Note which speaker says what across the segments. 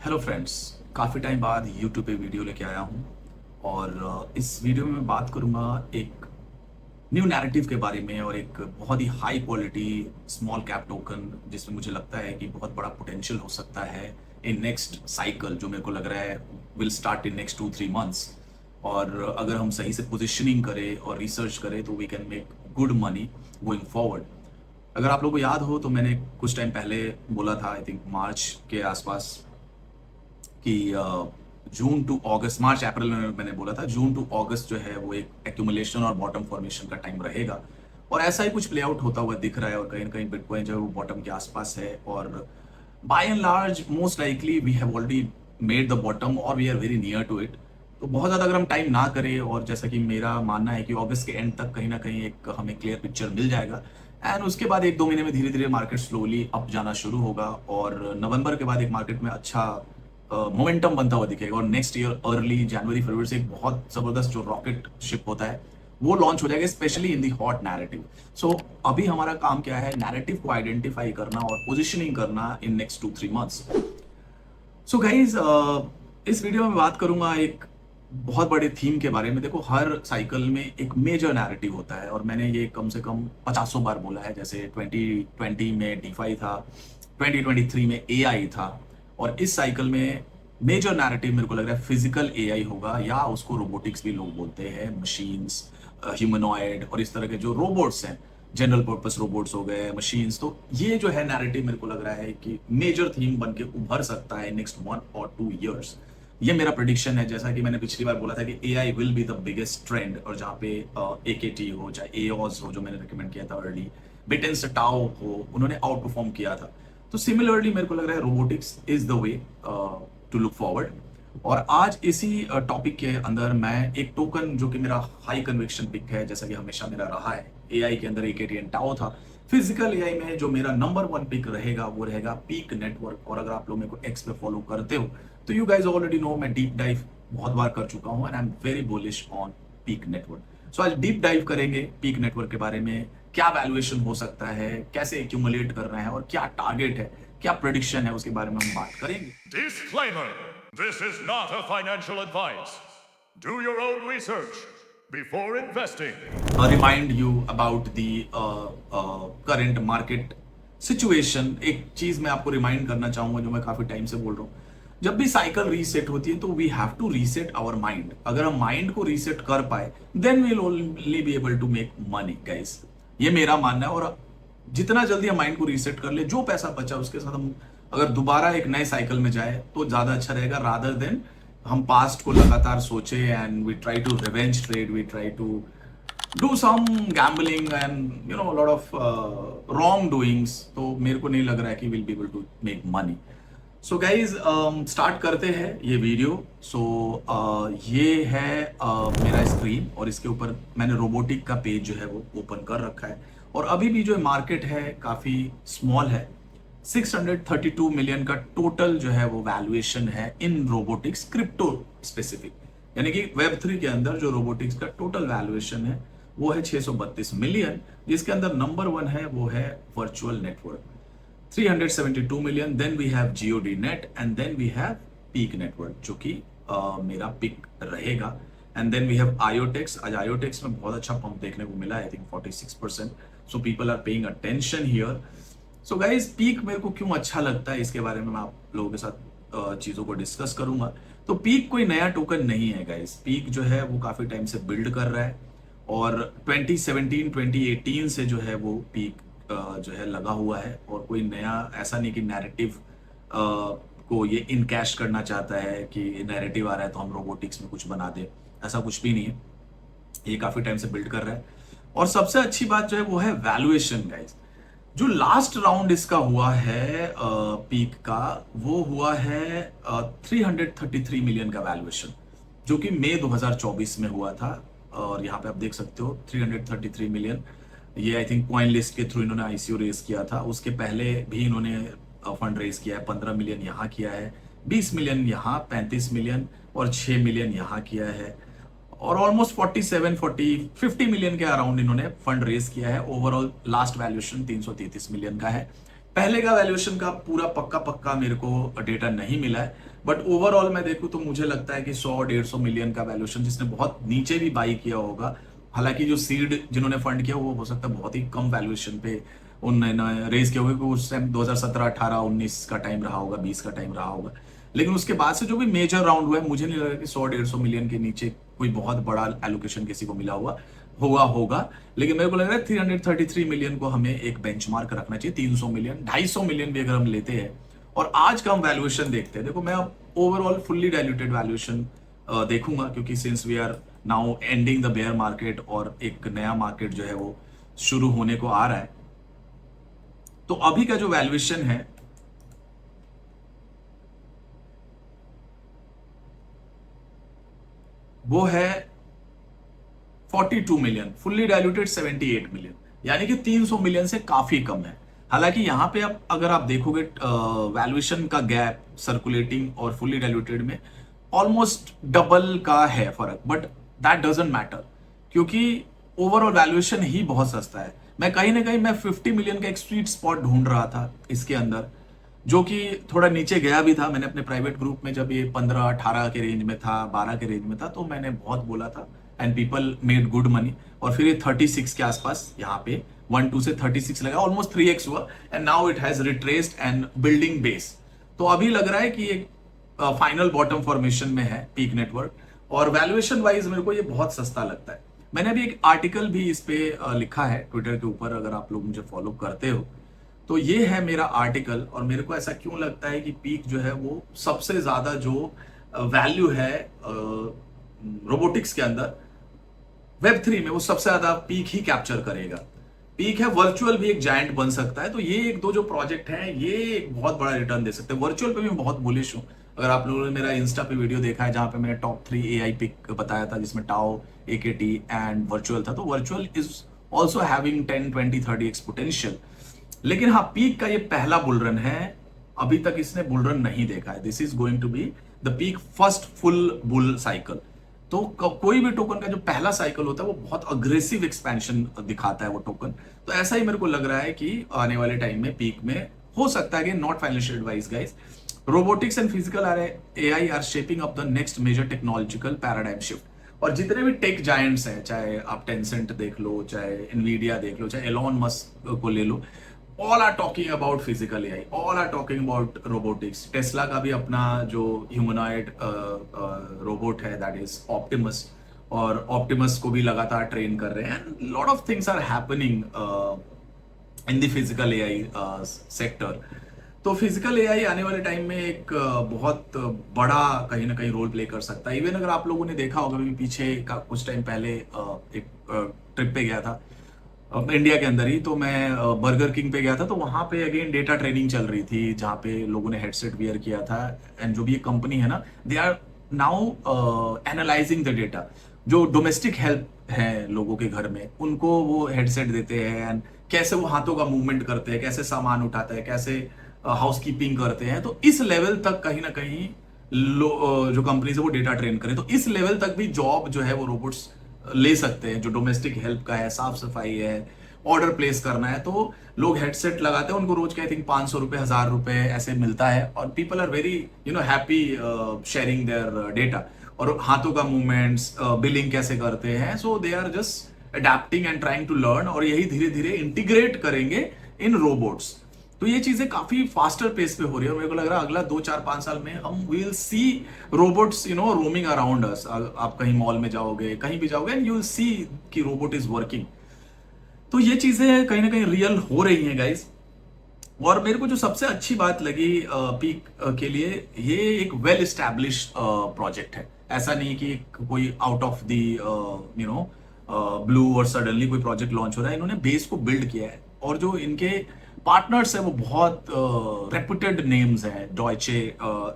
Speaker 1: Hello friends, काफ़ी time बाद YouTube पे वीडियो लेके आया हूँ और इस वीडियो में मैं बात करूँगा एक न्यू नैरेटिव के बारे में और एक बहुत ही high quality small cap token जिसमें मुझे लगता है कि बहुत बड़ा पोटेंशियल हो सकता है इन नेक्स्ट साइकिल, जो मेरे को लग रहा है will start in next 2-3 months. और अगर हम सही से पोजिशनिंग करें और रिसर्च करें तो we can make good money going forward. अगर आप लोगों को याद हो तो मैंने कुछ टाइम पहले बोला था, आई थिंक मार्च के आसपास, कि जून टू अगस्त, मार्च अप्रैल में मैंने बोला था जून टू अगस्त जो है वो एक एक्यूमुलेशन और बॉटम फॉर्मेशन का टाइम रहेगा। और ऐसा ही कुछ प्ले आउट होता हुआ दिख रहा है और कहीं ना कहीं बिटकॉइन जो है वो बॉटम के आसपास है। और by and large most likely we have already made the bottom और we are very near to it. तो बहुत ज़्यादा अगर हम टाइम ना करें, और जैसा कि मेरा मानना है कि अगस्त के एंड तक कहीं ना कहीं एक हमें क्लियर पिक्चर मिल जाएगा एंड उसके बाद 1-2 महीने में धीरे धीरे मार्केट स्लोली अप जाना शुरू होगा और नवंबर के बाद एक मार्केट में अच्छा मोमेंटम बनता हुआ दिखेगा। और नेक्स्ट ईयर अर्ली जनवरी फरवरी से एक बहुत जबरदस्त जो रॉकेट शिप होता है वो लॉन्च हो जाएगा, specially in the hot narrative. So अभी हमारा काम क्या है, नैरेटिव को आइडेंटिफाई करना और पोजिशनिंग करना in next 2-3 months. So guys, इस वीडियो में बात करूंगा एक बहुत बड़े थीम के बारे में। देखो, हर साइकिल में एक मेजर नैरेटिव होता है और मैंने ये कम से कम 50 बार बोला है। जैसे 2020 में डीफाई था, 2023 में एआई था, और इस साइकिल में मेजर नैरेटिव मेरे को लग रहा है फिजिकल एआई होगा, या उसको रोबोटिक्स भी लोग बोलते हैं, मशीन्स, ह्यूमनॉइड और इस तरह के जो रोबोट्स हैं, जनरल पर्पस रोबोट्स हो गए, मशीन्स। तो ये जो है नैरेटिव मेरे को लग रहा है कि मेजर थीम बन के उभर सकता है नेक्स्ट 1 और 2 ईयर्स। ये मेरा प्रिडिक्शन है। जैसा कि मैंने पिछली बार बोला था कि AI will be the biggest trend, और जहाँ पे एकेटी हो चाहे एओस हो जो मैंने रिकमेंड किया था अर्ली, बिटेंस टाओ हो, उन्होंने आउट परफॉर्म किया था। तो सिमिलरली मेरे को लग रहा है robotics is the way to look forward. और आज इसी टॉपिक के अंदर मैं एक टोकन जो कि मेरा हाई कन्विक्शन पिक है, जैसा कि हमेशा मेरा रहा है, एआई के अंदर एकेटी एंड टाओ था। फिजिकल एआई में जो मेरा नंबर 1 पिक रहेगा वो रहेगा पीक नेटवर्क। और अगर आप लोग मेरे को एक्स पे फॉलो करते हो तो यू गाइज ऑलरेडी नो मैं डीप डाइव बहुत बार कर चुका हूं and I am very bullish on peaq network. So आज डीप डाइव करेंगे पीक नेटवर्क के बारे में, क्या वैल्यूएशन हो सकता है, कैसे एक्यूमुलेट करना है और क्या टारगेट है, क्या प्रेडिक्शन है, उसके बारे में हम बात करेंगे।
Speaker 2: Disclaimer: This is not a financial advice. Do your own research before investing.
Speaker 1: Remind you about the current market situation. एक चीज मैं आपको रिमाइंड करना चाहूंगा जो मैं काफी टाइम से बोल रहा हूँ, जब भी साइकिल रीसेट होती है तो we have to reset our mind. अगर हम माइंड को रीसेट कर पाए then we will only be able to make money guys, ये मेरा मानना है। और जितना जल्दी हम माइंड को रीसेट कर ले, जो पैसा बचा उसके साथ हम अगर दोबारा एक नए साइकिल में जाए तो ज्यादा अच्छा रहेगा, रादर देन हम पास्ट को लगातार सोचे and we try to revenge trade, we try to do some gambling and you know lot of wrong doings. तो मेरे को नहीं लग रहा है कि will be able to make money. So guys, start करते हैं ये वीडियो। सो ये है मेरा स्क्रीन और इसके ऊपर मैंने रोबोटिक का पेज जो है वो ओपन कर रखा है। और अभी भी जो मार्केट है काफी स्मॉल है, 632 मिलियन का टोटल जो है वो वैल्यूएशन है इन रोबोटिक्स क्रिप्टो स्पेसिफिक, यानी कि वेब 3 के अंदर जो रोबोटिक्स का टोटल वैल्यूएशन है वो है 632 मिलियन, जिसके अंदर नंबर 1 है वो है virtual network 372 million. Then we have Geodnet and then we have peaq network जो कि मेरा पिक रहेगा। And then we have IoTeX. आज आयोटेक्स में बहुत अच्छा पंप देखने को मिला, I think 46%। So people are paying attention here. So guys, peaq मेरे को क्यों अच्छा लगता है इसके बारे में मैं आप लोगों के साथ चीजों को डिस्कस करूंगा। तो पीक कोई नया टोकन नहीं है गाइज, पीक जो है वो काफी टाइम से बिल्ड कर रहा है और 2017-2018 से जो है वो पीक जो है लगा हुआ है। और कोई नया ऐसा नहीं कि नैरेटिव को ये इनकैश करना चाहता है कि नैरेटिव आ रहा है तो हम रोबोटिक्स में कुछ बना दे, ऐसा कुछ भी नहीं है। ये काफी टाइम से बिल्ड कर रहा है। और सबसे अच्छी बात जो है वो है वैल्यूएशन गाइज। जो लास्ट राउंड इसका हुआ है पीक का, वो हुआ है 333 मिलियन का वैल्यूएशन, जो कि मई 2024 में हुआ था। और यहाँ पे आप देख सकते हो 333 मिलियन। ये आई थिंक कॉइन लिस्ट के थ्रू इन्होंने आईसीओ रेस किया था, उसके पहले भी इन्होंने फंड रेस किया है। 15 मिलियन यहाँ किया है, 20 मिलियन यहाँ, 35 मिलियन और 6 मिलियन यहाँ किया है। और ऑलमोस्ट 50 मिलियन के अराउंड इन्होंने फंड रेज किया है। ओवरऑल लास्ट वैल्यूएशन 333 मिलियन का है। पहले का वैल्यूएशन का पूरा पक्का मेरे को डेटा नहीं मिला है, बट ओवरऑल मैं देखूं तो मुझे लगता है कि 100-150 मिलियन का वैल्यूएशन, जिसने बहुत नीचे भी बाई किया होगा, हालांकि जो सीड जिन्होंने फंड किया वो हो सकता है बहुत ही कम वैल्यूएशन पे उन्होंने रेज किया होगा, क्योंकि उस टाइम 2017, 18, 19 का टाइम रहा होगा, 20 का टाइम रहा होगा। लेकिन उसके बाद से जो भी मेजर राउंड हुआ है, मुझे नहीं लगा कि 100-150 मिलियन के नीचे कोई बहुत बड़ा एलोकेशन किसी को मिला होगा। लेकिन मेरे को लग रहा है 333 मिलियन को हमें एक बेंचमार्क रखना चाहिए। 300 मिलियन, 250 मिलियन भी अगर हम लेते हैं और आज का हम वैल्यूएशन देखते हैं, देखो मैं अब ओवरऑल फुल्ली डाइल्यूटेड वैल्यूएशन देखूंगा, क्योंकि since we are now ending the bear market और एक नया मार्केट जो है वो शुरू होने को आ रहा है। तो अभी का जो वैल्यूएशन है वो है 42 मिलियन, फुल्ली डाइल्यूटेड 78 मिलियन, यानी कि 300 मिलियन से काफी कम है। हालांकि यहां पे अब अगर आप देखोगे वैल्यूएशन का गैप सर्कुलेटिंग और फुल्ली डाइल्यूटेड में ऑलमोस्ट डबल का है फर्क, बट दैट डजंट मैटर, क्योंकि ओवरऑल वैल्यूएशन ही बहुत सस्ता है। मैं कहीं ना कहीं मैं 50 मिलियन का एक स्वीट स्पॉट ढूंढ रहा था इसके अंदर, जो कि थोड़ा नीचे गया भी था। मैंने अपने प्राइवेट ग्रुप में जब ये 15-18 के रेंज में था, 12 के रेंज में था, तो मैंने बहुत बोला था and people made good money. और फिर ये 36 के आसपास यहाँ पे 12 से 36 लगा, ऑलमोस्ट 3x हुआ, and now it has retraced and building base. तो अभी लग रहा है कि एक फाइनल बॉटम फॉर्मेशन में है पीक नेटवर्क, और वैल्यूएशन वाइज मेरे को ये बहुत सस्ता लगता है। मैंने अभी एक आर्टिकल भी इस पे लिखा है ट्विटर के ऊपर, अगर आप लोग मुझे फॉलो करते हो तो ये है मेरा आर्टिकल। और मेरे को ऐसा क्यों लगता है कि पीक जो है वो सबसे ज्यादा जो वैल्यू है रोबोटिक्स के अंदर, वेब3 में, वो सबसे ज्यादा पीक ही कैप्चर करेगा। पीक है, वर्चुअल भी एक जायंट बन सकता है। तो ये एक दो जो प्रोजेक्ट हैं ये एक बहुत बड़ा रिटर्न दे सकते हैं। वर्चुअल पे भी मैं बहुत बुलिश हूँ। अगर आप लोगों ने मेरा इंस्टा पे वीडियो देखा है जहां पे मैंने टॉप 3 एआई पिक बताया था, जिसमें टाओ, एकेटी एंड वर्चुअल था, तो virtual is also having 10, 20, 30x potential. लेकिन हाँ, पीक का ये पहला बुलरन है, अभी तक इसने बुलरन नहीं देखा है। This is going to be the peak first full bull cycle. तो कोई भी टोकन का जो पहला साइकिल होता है वो बहुत अग्रेसिव एक्सपेंशन दिखाता है वो टोकन। तो ऐसा ही मेरे को लग रहा है कि आने वाले टाइम में पीक में हो सकता है कि, not financial advice guys, robotics and physical AI are shaping up the next major technological paradigm shift. और जितने भी टेक जायंट्स हैं, चाहे आप टेंसेंट देख लो, चाहे इनवीडिया देख लो, चाहे एलॉन मस्क को ले लो, all are talking about physical AI, all are talking about robotics. Tesla का भी अपना जो ह्यूमनॉइड रोबोट है, दैट इज ऑप्टिमस, और ऑप्टिमस को भी लगातार ट्रेन कर रहे हैं। Lot of things are happening in the physical AI sector. तो फिजिकल एआई आने वाले टाइम में एक बहुत बड़ा कहीं ना कहीं रोल प्ले कर सकता है। इवन अगर आप लोगों ने देखा होगा, भी पीछे का कुछ टाइम पहले एक ट्रिप पे गया था इंडिया के अंदर ही, तो मैं बर्गर किंग पे गया था। तो वहां पे अगेन डेटा ट्रेनिंग चल रही थी, जहां पे लोगों ने हेडसेट वियर किया था, एंड जो भी ये कंपनी है ना, they are now analysing the data. जो डोमेस्टिक हेल्प है लोगों के घर में, उनको वो हेडसेट देते हैं, एंड कैसे वो हाथों का मूवमेंट करते हैं, कैसे सामान उठाते हैं, कैसे हाउसकीपिंग करते हैं। तो इस लेवल तक कहीं ना कहीं जो कंपनीज है वो डेटा ट्रेन करें, तो इस लेवल तक भी जॉब जो है वो रोबोट्स ले सकते हैं। जो डोमेस्टिक हेल्प का है, साफ सफाई है, ऑर्डर प्लेस करना है, तो लोग हेडसेट लगाते हैं, उनको रोज के आई थिंक 500 रुपए, 1000 रुपए ऐसे मिलता है, और people are very happy sharing their data, और हाथों का मूवमेंट्स, बिलिंग कैसे करते हैं। So they are just adapting and trying to learn, और यही धीरे धीरे इंटीग्रेट करेंगे इन रोबोट्स। तो ये चीजें काफी फास्टर पेस पे हो रही है, और मेरे को लग रहा है अगला 2-4-5 साल में हम will see robots roaming around us. आप कहीं मॉल में जाओगे, कहीं भी जाओगे, एंड यू विल सी कि रोबोट इज वर्किंग। तो ये चीजें कहीं ना कहीं रियल हो रही हैं गाइस। और मेरे को जो सबसे अच्छी बात लगी पीक के लिए, ये एक वेल एस्टैब्लिश प्रोजेक्ट है। ऐसा नहीं कि कोई आउट ऑफ द ब्लू और सडनली कोई प्रोजेक्ट लॉन्च हो रहा है। इन्होंने बेस को बिल्ड किया है, और जो इनके पार्टनर्स है वो बहुत रेपुटेड नेम्स हैं। डॉयचे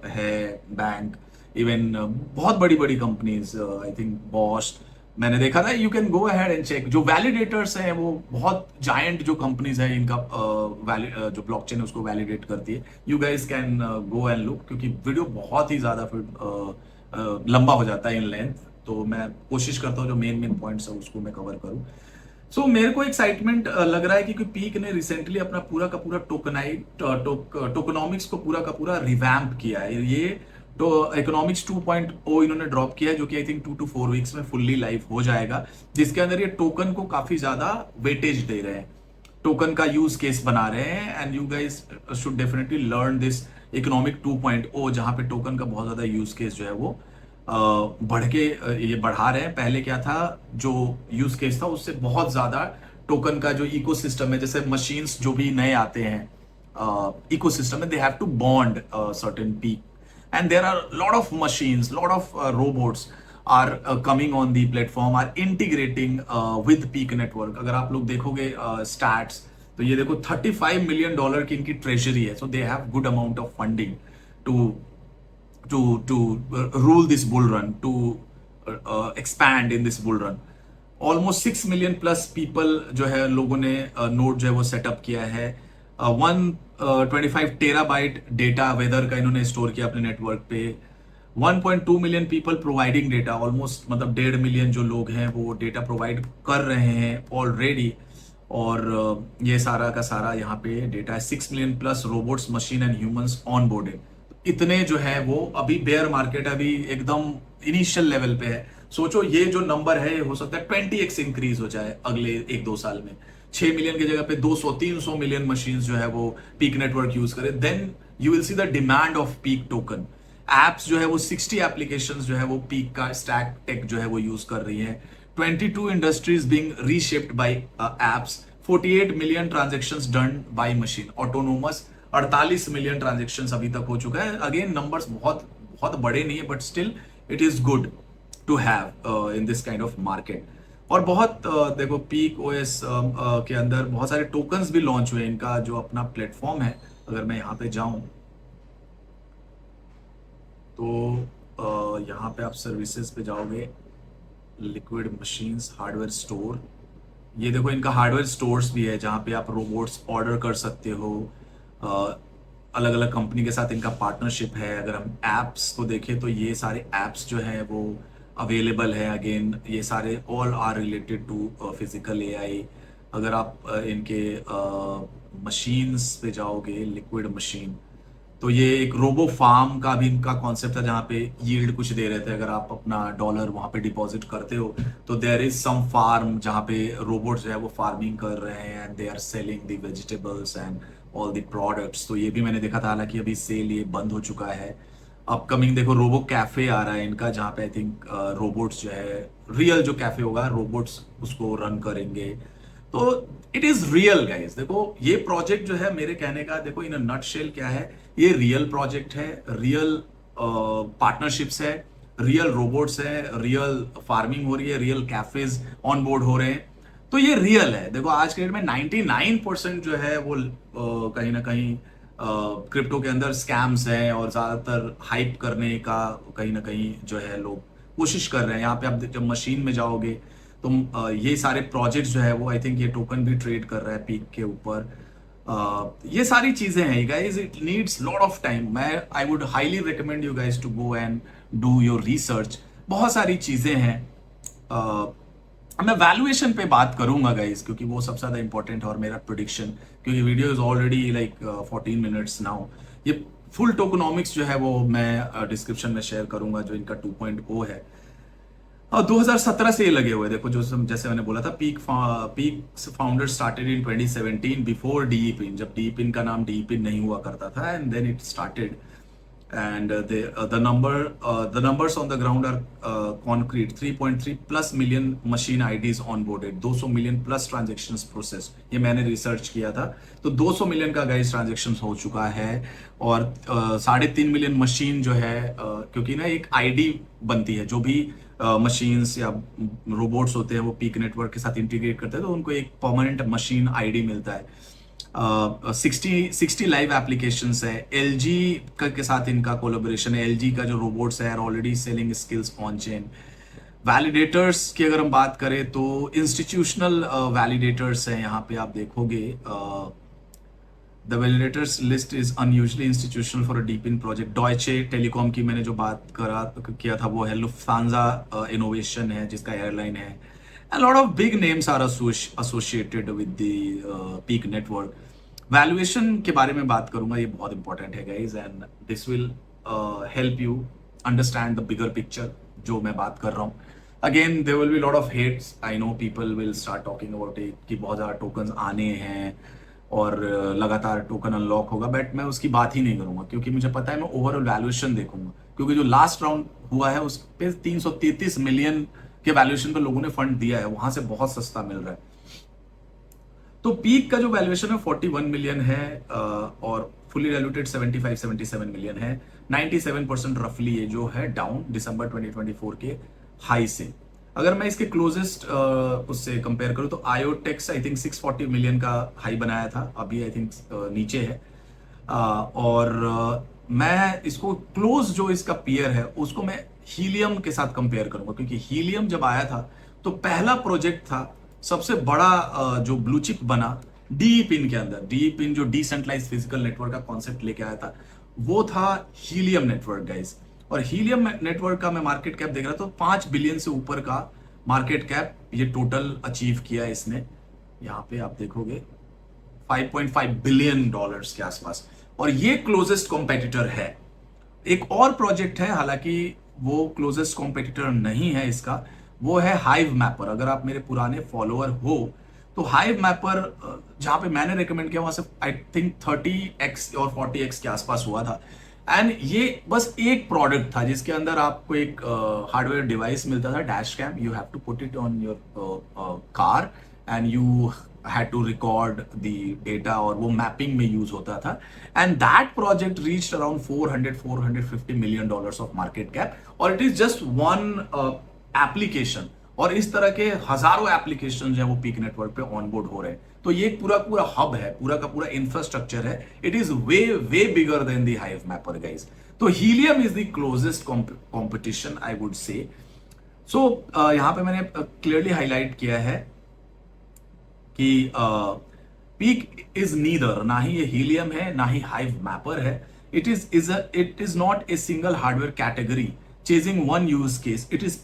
Speaker 1: है बैंक, इवन बहुत बड़ी बड़ी कंपनीज, आई थिंक बॉश, मैंने देखा था। You can go ahead and check. जो वैलिडेटर्स हैं वो बहुत जायंट जो कंपनीज है, इनका जो ब्लॉकचेन है उसको वैलिडेट करती है। You guys can go and look, क्योंकि वीडियो बहुत ही ज्यादा फिर लंबा हो जाता है इन लेंथ, तो मैं कोशिश करता हूँ जो मेन पॉइंट्स है उसको मैं कवर करूँ। सो मेरे को एक्साइटमेंट लग रहा है क्योंकि पीक ने रिसेंटली अपना पूरा का पूरा टोकनॉमिक्स को पूरा का पूरा रिवैम्प किया है। ये तो इकोनॉमिक्स 2.0 इन्होंने ड्रॉप किया है, जो कि आई थिंक 2 to 4 वीक्स में फुल्ली लाइव हो जाएगा, जिसके अंदर ये टोकन को काफी ज्यादा वेटेज दे रहे हैं, टोकन का यूज केस बना रहे हैं। And you guys should definitely learn this economic 2.0, जहां पे टोकन का बहुत ज्यादा यूज केस जो है वो बढ़ के ये बढ़ा रहे हैं। पहले क्या था, जो यूज केस था उससे बहुत ज्यादा टोकन का जो इकोसिस्टम है, जैसे मशीन्स जो भी नए आते हैं इकोसिस्टम में, they have to bond certain Peak, and there are lot of machines, lot of robots are coming on the platform, are integrating with peak network। अगर आप लोग देखोगे stats, तो ये देखो $35 million की इनकी ट्रेजरी है। So they have good amount of funding to rule this bull run, to expand in this bull run। Almost 6 million plus people जो है लोगों ने नोड जो है वो सेटअप किया है। 125 टेराबाइट डेटा वेदर का इन्होंने स्टोर किया अपने नेटवर्क पे। 1.2 million people providing data, almost मतलब 1.5 मिलियन जो लोग हैं वो डेटा प्रोवाइड कर रहे हैं ऑलरेडी। और ये सारा का सारा यहाँ पे डेटा है। 6 million plus robots, machine and humans on boarded. इतने जो है वो अभी बेयर मार्केट अभी एकदम इनिशियल लेवल पे है। सोचो ये जो नंबर है हो सकता है 20x इंक्रीज हो जाए अगले 1-2 साल में। 6 मिलियन की जगह पे 200-300 मिलियन मशीन जो है वो पीक नेटवर्क यूज करे, then you will see the demand of Peak token. Apps जो है वो 60 एप्लीकेशंस जो है वो पीक का स्टैक टेक जो है वो यूज कर रही है। 22 industries being reshaped by apps. 48 million transactions done by machine autonomous. 48 million transactions अभी तक हो चुका है। अगेन नंबर्स बहुत बहुत बड़े नहीं है, but still it is good to have in this kind of market. और बहुत देखो पीक ओएस के अंदर बहुत सारे टोकन्स भी लॉन्च हुए। इनका जो अपना प्लेटफॉर्म है, अगर मैं यहाँ पे जाऊं तो यहाँ पे आप सर्विसेज पे जाओगे, लिक्विड मशीन्स हार्डवेयर स्टोर। ये देखो इनका हार्डवेयर स्टोर्स भी है जहाँ पे आप रोबोट्स ऑर्डर कर सकते हो। अलग अलग कंपनी के साथ इनका पार्टनरशिप है। अगर हम एप्स को देखें तो ये सारे एप्स जो है वो अवेलेबल है। अगेन ये सारे all are related to physical AI. अगर आप इनके मशीन्स पे जाओगे, लिक्विड मशीन, तो ये एक रोबो फार्म का भी इनका कॉन्सेप्ट था, जहाँ पे यील्ड कुछ दे रहे थे। अगर आप अपना डॉलर वहाँ पे डिपॉजिट करते हो तो देयर इज सम फार्म जहाँ पे रोबोट्स जो है वो फार्मिंग कर रहे हैं, and they are selling the vegetables and all the products. तो ये भी मैंने देखा था, हालांकि अभी सेल ये बंद हो चुका है। अपकमिंग देखो रोबो कैफे आ रहा है इनका, जहाँ पे आई थिंक रोबोट्स जो है, रियल जो कैफे होगा रोबोट्स उसको रन करेंगे। तो इट इज रियल गाइस। देखो ये प्रोजेक्ट जो है, मेरे कहने का देखो इन नटशेल क्या है, ये रियल प्रोजेक्ट है, रियल पार्टनरशिप्स है, रियल रोबोट्स है, रियल फार्मिंग हो रही है, रियल कैफेज ऑन बोर्ड हो रहे हैं। तो ये रियल है। देखो आज के डेट में 99% जो है वो कहीं ना कहीं क्रिप्टो के अंदर स्कैम्स हैं, और ज्यादातर हाइप करने का कहीं ना कहीं जो है लोग कोशिश कर रहे हैं। यहाँ पे आप जब मशीन में जाओगे तो ये सारे प्रोजेक्ट्स जो है वो आई थिंक ये टोकन भी ट्रेड कर रहा है पीक के ऊपर। ये सारी चीजें हैं guys, it needs lot of time. मैं I would highly recommend you guys to go and do your research. बहुत सारी चीजें हैं। मैं वैल्यूएशन पे बात करूंगा गाइस, क्योंकि वो सबसे ज्यादा इंपॉर्टेंट है, और मेरा प्रेडिक्शन, क्योंकि video is already like 14 minutes now. ये फुल टोकनॉमिक्स जो है वो मैं डिस्क्रिप्शन में शेयर करूंगा, जो इनका 2.0 है। 2017 से ये लगे हुए। देखो जो जैसे मैंने बोला था, peaq founder started in 2017 before DePIN, जब डीईपिन का नाम डीईपिन नहीं हुआ करता था, and then it started. and the numbers on the ground are concrete। 3.3 plus million machine IDs onboarded, 200 million plus transactions processed। ये मैंने रिसर्च किया था, तो 200 मिलियन का गाइस ट्रांजेक्शन्स हो चुका है। और 3.5 मिलियन मशीन जो है, क्योंकि ना एक आईडी बनती है, जो भी मशीन्स या रोबोट्स होते हैं वो पीक नेटवर्क के साथ इंटीग्रेट करते हैं, तो उनको एक परमानेंट मशीन आईडी मिलता है। 60 लाइव एप्लीकेशन है। LG के साथ इनका कोलैबोरेशन है। LG का जो रोबोट्स है already selling skills on chain. Validators की अगर हम बात करें तो इंस्टीट्यूशनल वैलिडेटर्स हैं। यहाँ पे आप देखोगे the validators list is unusually institutional for a DePIN project. Deutsche Telekom की मैंने जो बात किया था वो है। लुफ्तांजा इनोवेशन है जिसका एयरलाइन है। A lot of big names are associated with the Peak Network. Valuation के बारे में बात करूंगा, ये बहुत इंपॉर्टेंट है guys, and this will help you understand the bigger picture जो मैं बात कर रहा हूँ. Again there will be lot of hates. I know people will start talking about it कि बहुत ज़्यादा टोकन्स आने हैं और लगातार टोकन अनलॉक होगा, बट मैं उसकी बात ही नहीं करूंगा क्योंकि मुझे पता है मैं ओवरऑल वैल्यूएशन देखूंगा. क्योंकि जो लास्ट राउंड हुआ है उस पे 333 मिलियन के वैल्यूएशन पे लोगों ने फंड दिया है, वहां से बहुत सस्ता मिल रहा है. तो पीक का जो वैल्यूएशन है 41 मिलियन है और फुली डाइल्यूटेड 77 मिलियन है. 97% रफली ये जो है डाउन दिसंबर 2024 के हाई से. अगर मैं इसके क्लोजेस्ट उससे कंपेयर करूं तो आयोटेक्स आई थिंक 640 मिलियन का हाई बनाया था, अभी आई थिंक नीचे है. और मैं इसको क्लोज जो इसका पीयर है उसको मैं हीलियम के साथ कंपेयर करूंगा, क्योंकि हीलियम जब आया था तो पहला प्रोजेक्ट था सबसे बड़ा जो ब्लू चिप बना डी पिन के अंदर. डी पिन जो डिसेंट्रलाइज फिजिकल नेटवर्क का कॉन्सेप्ट लेके आया था वो था हीलियम नेटवर्क गाइस. और हीलियम नेटवर्क का मैं मार्केट कैप देख रहा था तो 5 बिलियन से ऊपर का मार्केट कैप ये टोटल अचीव किया इसने. यहाँ पे आप देखोगे 5.5 बिलियन डॉलर्स के आसपास, और ये क्लोजेस्ट कॉम्पिटिटर है. एक और प्रोजेक्ट है, हालांकि वो क्लोजेस्ट कॉम्पिटिटर नहीं है इसका, वो है हाइव मैपर. अगर आप मेरे पुराने फॉलोअर हो तो हाइव मैपर जहां पे मैंने रेकमेंड किया वहां से आई थिंक 30x और 40x के आसपास हुआ था. एंड ये बस एक प्रोडक्ट था जिसके अंदर आपको एक हार्डवेयर डिवाइस मिलता था, dash cam. You have to put it on your car and you had to record the data, और वो मैपिंग में यूज होता था. And that project reached around 450 million dollars of market cap, और it is just one application. और इस तरह के हजारों एप्लीकेशन जो है वो पीक नेटवर्क पे ऑनबोर्ड हो रहे हैं. तो ये पूरा पूरा हब है, पूरा का पूरा इंफ्रास्ट्रक्चर है. It is way way bigger than the Hivemapper guys. तो helium is the closest competition I would say. So यहां पे मैंने क्लियरली हाईलाइट किया है कि पीक इज नीदर, ना ही ये हीलियम है ना ही हाइव मैपर है. It is not a single hardware category chasing one use case. It is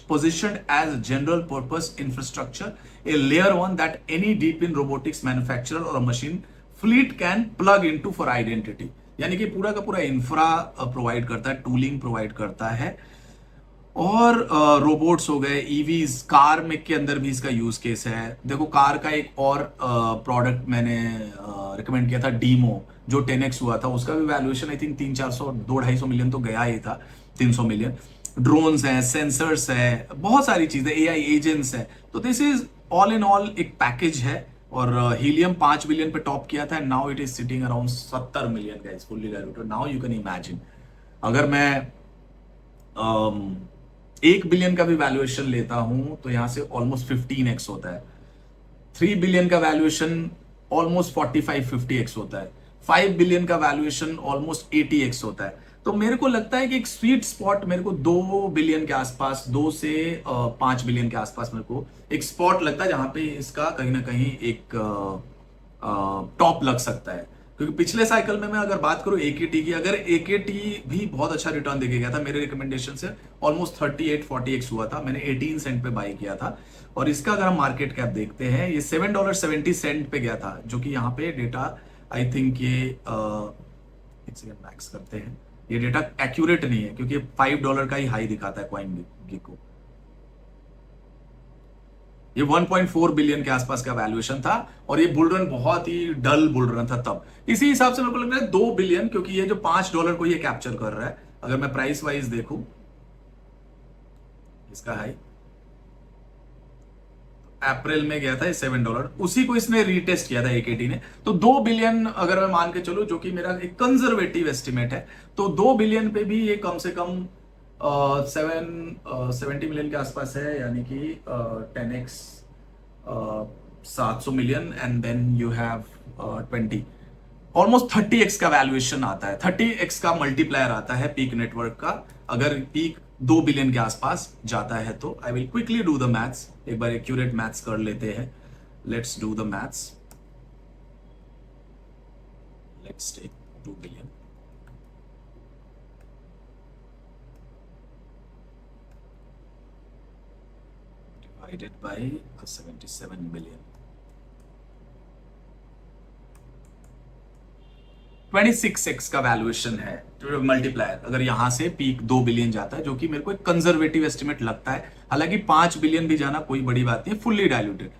Speaker 1: positioned as a general purpose infrastructure, a layer one that any deep in robotics manufacturer or a machine fleet can plug into for identity. यानी कि पूरा का पूरा infra provide करता है, tooling provide करता है. और रोबोट्स हो गए, ईवीज, कार में के अंदर भी इसका यूज केस है. देखो कार का एक और प्रोडक्ट मैंने रिकमेंड किया था, डीमो, जो 10x हुआ था, उसका भी वैल्यूएशन आई थिंक 300-400-250 मिलियन तो गया ही था, 300 मिलियन. ड्रोन्स हैं, सेंसर्स है, बहुत सारी चीजें, एआई एजेंट्स है. तो this is all in all एक पैकेज है. और हीलियम 5 बिलियन पे टॉप किया था, now it is sitting around 70 million guys, fully diluted. Now you can imagine, अगर मैं 1 बिलियन का भी वैल्यूएशन लेता हूं तो यहां से ऑलमोस्ट 15x होता है. 3 बिलियन का वैल्यूएशन ऑलमोस्ट 45-50x होता है. 5 बिलियन का वैल्यूएशन ऑलमोस्ट 80x होता है. तो मेरे को लगता है कि एक स्वीट स्पॉट मेरे को 2 बिलियन के आसपास, 2 से 5 बिलियन के आसपास मेरे को एक स्पॉट लगता है जहां पे इसका कहीं ना कहीं एक टॉप लग सकता है. क्योंकि पिछले साइकिल में मैं अगर बात करूं एकेटी की, अगर एकेटी भी बहुत अच्छा रिटर्न देके गया था मेरे रिकमेंडेशन से, ऑलमोस्ट 38-40x हुआ था. मैंने 18 सेंट पे बाई किया था. और इसका अगर हम मार्केट कैप देखते हैं, ये $7.70 पे गया था, जो कि यहाँ पे डेटा आई थिंक ये एक सेकंड मैक्स करते हैं. ये डेटा एक्यूरेट नहीं है क्योंकि $5 का ही हाई दिखाता है कॉइन को. ये 1.4 बिलियन के आसपास का वैल्यूएशन था, और ये बुल रन बहुत ही डल बुल रन था तब. इसी हिसाब से मेरे को लग रहा है 2 बिलियन, क्योंकि ये जो $5 को ये कैप्चर कर रहा है. अगर मैं प्राइस वाइज देखूं इसका हाई अप्रैल में गया था ये $7, उसी को इसने रीटेस्ट किया था एकेटी ने. तो 2 बिलियन अगर मैं मान के चलूं, जो कि मेरा एक कंजर्वेटिव एस्टिमेट है, तो 2 बिलियन पे भी ये कम से कम 70 मिलियन के आसपास है. यानी कि 10x 700 million, and then you have 20, almost 30x का वैल्यूएशन आता है, 30x का मल्टीप्लायर आता है पीक नेटवर्क का. अगर पीक 2 बिलियन के आसपास जाता है तो I will quickly do the maths. एक बार एक्यूरेट मैथ्स कर लेते हैं. Let's do the maths. Let's take 2 billion. Divided by 77 million, 26x का वैल्यूएशन है मल्टीप्लायर। अगर यहां से पीक 2 बिलियन जाता है, जो कि मेरे को एक कंजर्वेटिव एस्टिमेट लगता है, हालांकि 5 बिलियन भी जाना कोई बड़ी बात नहीं, फुल्ली डायल्यूटेड।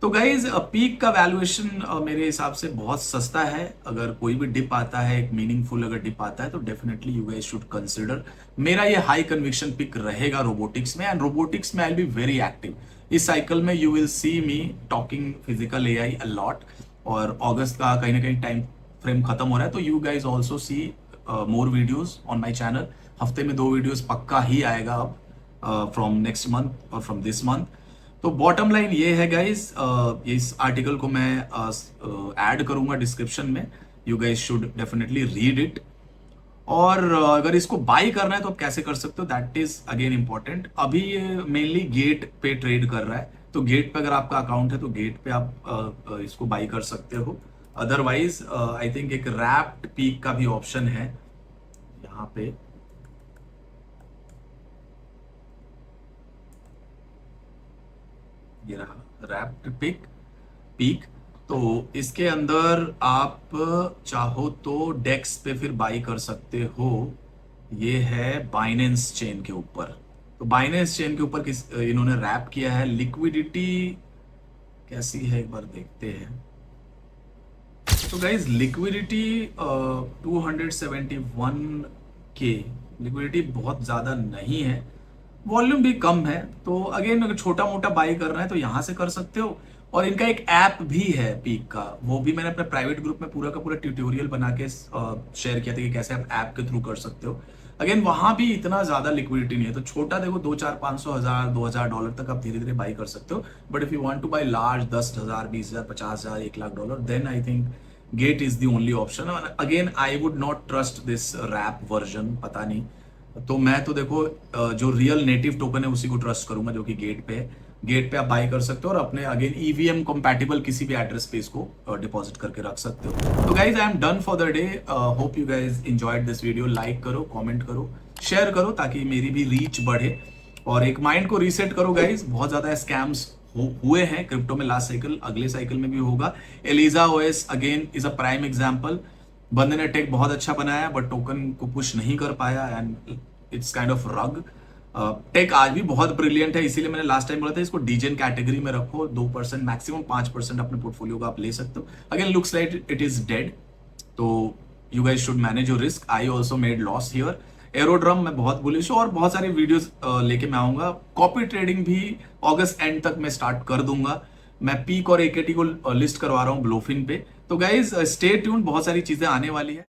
Speaker 1: तो गाइज पीक का वैल्यूएशन मेरे हिसाब से बहुत सस्ता है। अगर कोई भी डिप आता है, एक मीनिंगफुल अगर डिप आता है, तो definitely you guys should consider. मेरा ये हाई कन्विक्शन पिक रहेगा रोबोटिक्स में, एंड रोबोटिक्स में I will be very active. इस साइकिल में you will C me talking physical AI a lot, और अगस्त का कहीं ना कहीं टाइम फ्रेम खत्म हो रहा है, तो you guys also see more videos on my channel. हफ्ते में 2 वीडियोज पक्का ही आएगा अब फ्रॉम नेक्स्ट मंथ और फ्रॉम दिस मंथ। तो बॉटम लाइन ये है गाइज, इस आर्टिकल को मैं ऐड करूंगा डिस्क्रिप्शन में, you guys should definitely read it. और अगर इसको बाई करना है तो आप कैसे कर सकते हो, दैट इज अगेन इंपॉर्टेंट। अभी ये मेनली गेट पे ट्रेड कर रहा है, तो गेट पे अगर आपका अकाउंट है तो गेट पे आप इसको बाई कर सकते हो। अदरवाइज आई थिंक एक रैप्ड पीक का भी ऑप्शन है यहाँ पे। ये रहा रैप्ड पीक। तो इसके अंदर आप चाहो तो डेक्स पे फिर बाई कर सकते हो। ये है बाइनेंस चेन के ऊपर। तो बाइनेंस चेन के ऊपर किस इन्होंने रैप किया है। लिक्विडिटी कैसी है एक बार देखते हैं। तो गाइज लिक्विडिटी 271 के, लिक्विडिटी बहुत ज्यादा नहीं है, वॉल्यूम भी कम है। तो अगेन अगर छोटा मोटा बाई करना है तो यहां से कर सकते हो। और इनका एक ऐप भी है पीक का, वो भी मैंने अपने प्राइवेट ग्रुप में पूरा का पूरा ट्यूटोरियल बना के शेयर किया था कि कैसे आप ऐप के थ्रू कर सकते हो। अगेन वहां भी इतना ज्यादा लिक्विडिटी नहीं है, तो छोटा देखो 2, 4, 500, 1000, 2000 डॉलर तक आप धीरे धीरे बाई कर सकते हो। But if you want to buy large 10,000, 20,000, 50,000, 1 lakh dollar, then I think Gate is the only option. Again I would not trust this wrap version, पता नहीं। तो मैं तो देखो जो रियल नेटिव टोकन है उसी को ट्रस्ट करूंगा, जो कि गेट पे है। गेट पे आप बाई कर सकते हो और अपने अगेन ईवीएम कंपैटिबल किसी भी एड्रेस पे इसको डिपॉजिट करके रख सकते हो। तो guys I am done for the day. Hope you guys enjoyed this video. Like करो, कमेंट करो, शेयर करो, ताकि मेरी भी रीच बढ़े। और एक माइंड को रीसेट करो गाइज। बहुत ज्यादा स्कैम्स हुए हैं क्रिप्टो में लास्ट साइकिल, अगले साइकिल में भी होगा। Eliza OS again is a prime example. बंदे ने टेक बहुत अच्छा बनाया, बट टोकन को पुश नहीं कर पाया, एंड इट्स काइंड ऑफ रग। टेक आज भी बहुत ब्रिलियंट है, इसीलिए मैंने लास्ट टाइम बोला था इसको डीजेन कैटेगरी में रखो। 2% मैक्सिमम 5% अपने पोर्टफोलियो का आप ले सकते हो। Again looks like it is dead, तो you guys should manage your risk. I also made loss here. Aerodrome में बहुत बुलिश हूं, और बहुत सारी वीडियोस लेके मैं आऊंगा। कॉपी ट्रेडिंग भी अगस्त एंड तक मैं स्टार्ट कर दूंगा। मैं पीक और एकेटी को लिस्ट करवा रहा हूँ ब्लोफिन पे। तो गाइज स्टे ट्यून, बहुत सारी चीजें आने वाली है।